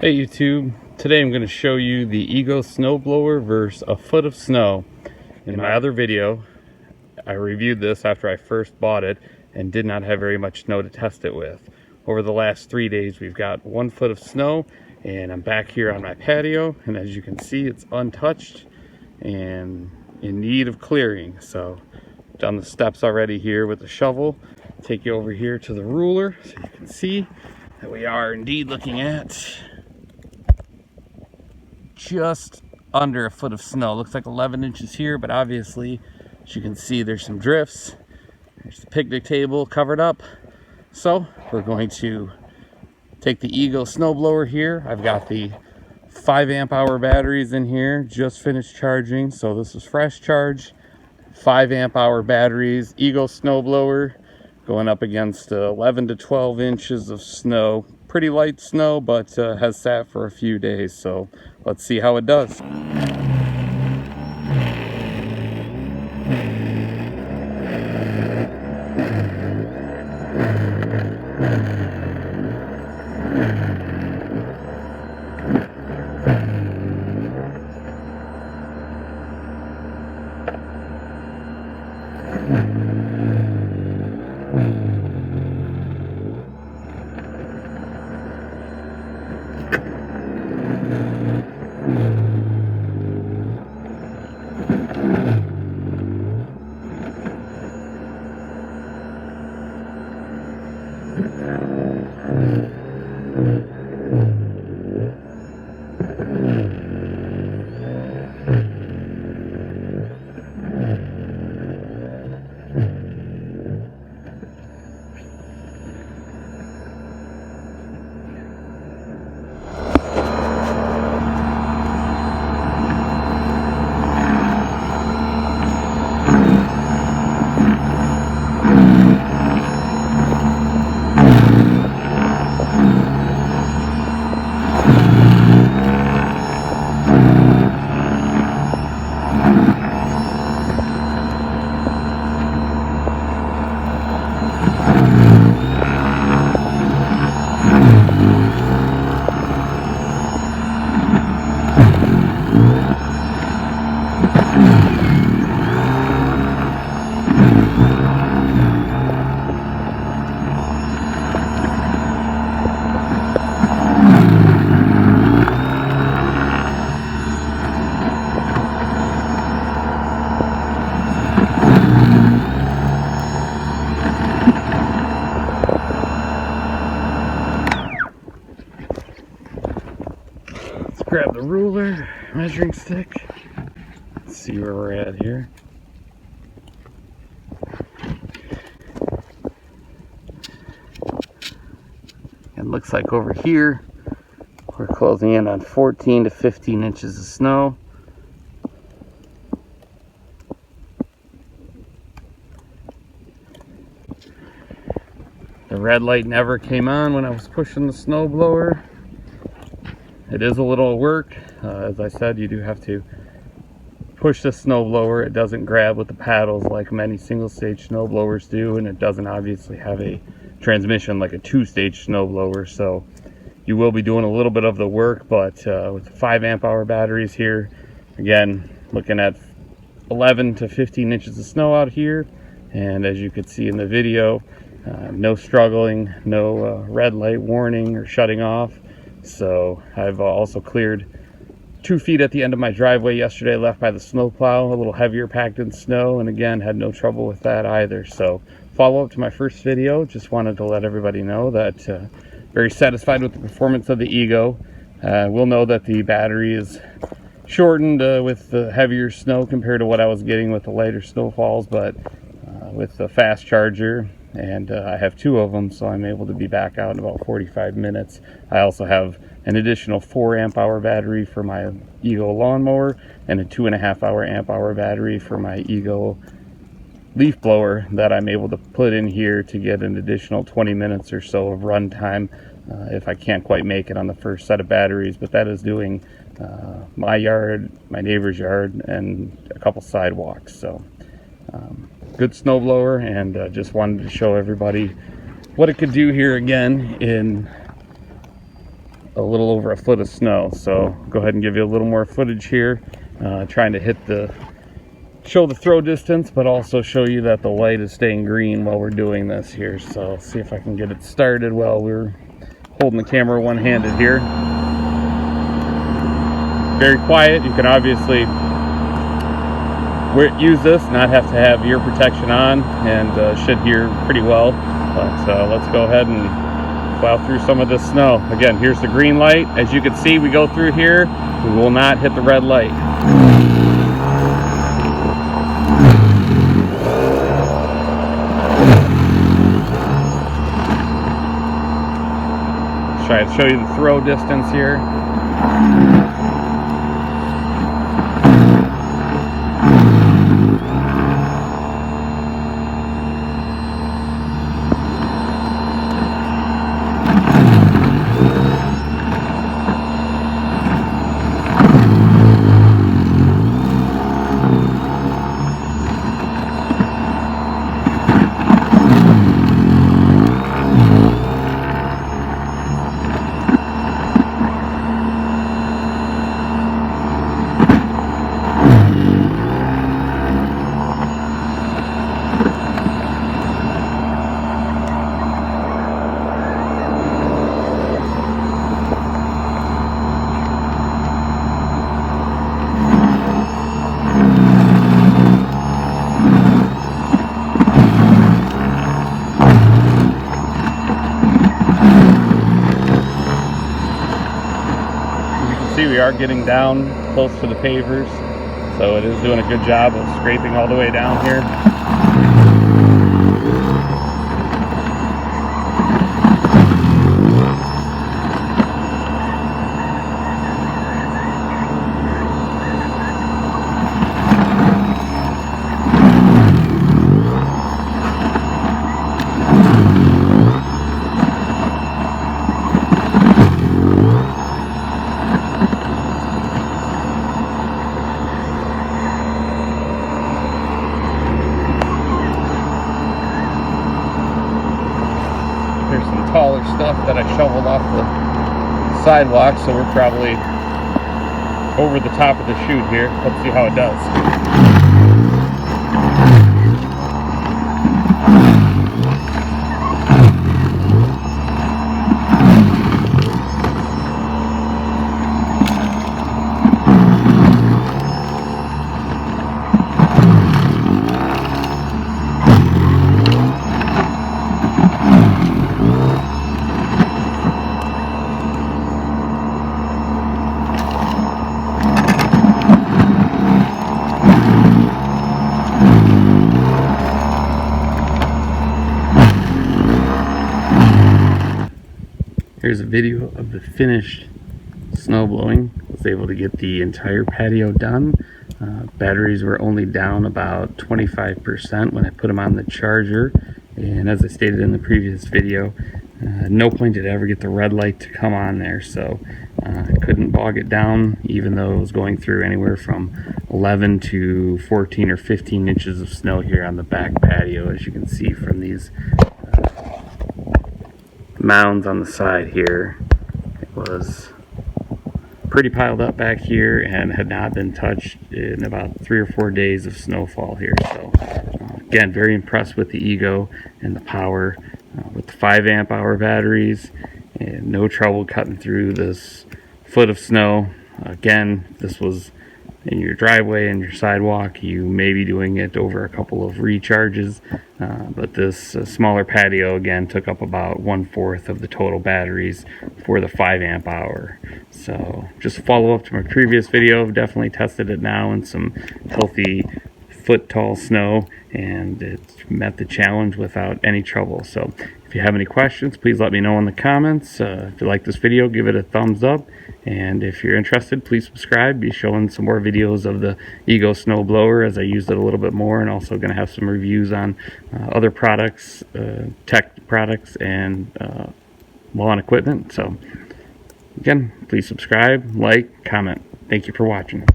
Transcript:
Hey YouTube, today I'm going to show you the Ego Snowblower versus a foot of snow. In my other video, I reviewed this after I first bought it and did not have very much snow to test it with. Over the last 3 days we've got 1 foot of snow, and I'm back here on my patio, and as you can see it's untouched and in need of clearing. So I've done the steps already here with the shovel. Take you over here to the ruler so you can see that we are indeed looking at just under a foot of snow. Looks like 11 inches here, but obviously, as you can see, there's some drifts. There's the picnic table covered up. So we're going to take the Ego Snowblower here. I've got the 5 amp hour batteries in here, just finished charging. So this is fresh charge, 5 amp hour batteries, Ego Snowblower, going up against 11 to 12 inches of snow. Pretty light snow, but has sat for a few days, so let's see how it does. Grab the ruler, measuring stick. Let's see where we're at here. It looks like over here we're closing in on 14 to 15 inches of snow. The red light never came on when I was pushing the snowblower. It is a little work. As I said, you do have to push the snowblower. It doesn't grab with the paddles like many single stage snowblowers do, and it doesn't obviously have a transmission like a 2-stage snowblower, so you will be doing a little bit of the work. But with the 5 amp hour batteries here, again, looking at 11 to 15 inches of snow out here, and as you could see in the video, no struggling, no red light warning or shutting off. So I've also cleared 2 feet at the end of my driveway yesterday, left by the snowplow, a little heavier packed in snow, and again had no trouble with that either. So follow up to my first video, just wanted to let everybody know that very satisfied with the performance of the Ego. We'll know that the battery is shortened with the heavier snow compared to what I was getting with the lighter snowfalls, but with the fast charger, and I have 2 of them, so I'm able to be back out in about 45 minutes. I also have an additional 4 amp hour battery for my Ego lawnmower and a 2.5 amp hour battery for my Ego leaf blower that I'm able to put in here to get an additional 20 minutes or so of run time if I can't quite make it on the first set of batteries. But that is doing my yard, my neighbor's yard, and a couple sidewalks. So good snowblower, and just wanted to show everybody what it could do here again in a little over a foot of snow. So go ahead and give you a little more footage here, trying to show the throw distance, but also show you that the light is staying green while we're doing this here. So see if I can get it started while we're holding the camera one-handed here. Very quiet. You can obviously use this, not have to have ear protection on, and should hear pretty well. But let's go ahead and plow through some of this snow. Again, here's the green light. As you can see, we go through here, we will not hit the red light. Try to show you the throw distance here. See, we are getting down close to the pavers, so it is doing a good job of scraping all the way down here. There's some taller stuff that I shoveled off the sidewalk, so we're probably over the top of the chute here. Let's see how it does. Here's a video of the finished snow blowing. I was able to get the entire patio done. Batteries were only down about 25% when I put them on the charger. And as I stated in the previous video, no point did I ever get the red light to come on there. So I couldn't bog it down, even though it was going through anywhere from 11 to 14 or 15 inches of snow here on the back patio, as you can see from these mounds on the side here. It was pretty piled up back here and had not been touched in about 3 or 4 days of snowfall here. So again, very impressed with the Ego and the power with the 5 amp hour batteries, and no trouble cutting through this foot of snow. Again, this was in your driveway and your sidewalk. You may be doing it over a couple of recharges, but this smaller patio again took up about 1/4 of the total batteries for the 5 amp hour. So just a follow up to my previous video. I've definitely tested it now in some healthy foot tall snow, and it's met the challenge without any trouble. So if you have any questions, please let me know in the comments. If you like this video, give it a thumbs up, and if you're interested, please subscribe. Be showing some more videos of the Ego Snowblower as I used it a little bit more, and also going to have some reviews on other products, tech products, and lawn equipment. So again, please subscribe, like, comment. Thank you for watching.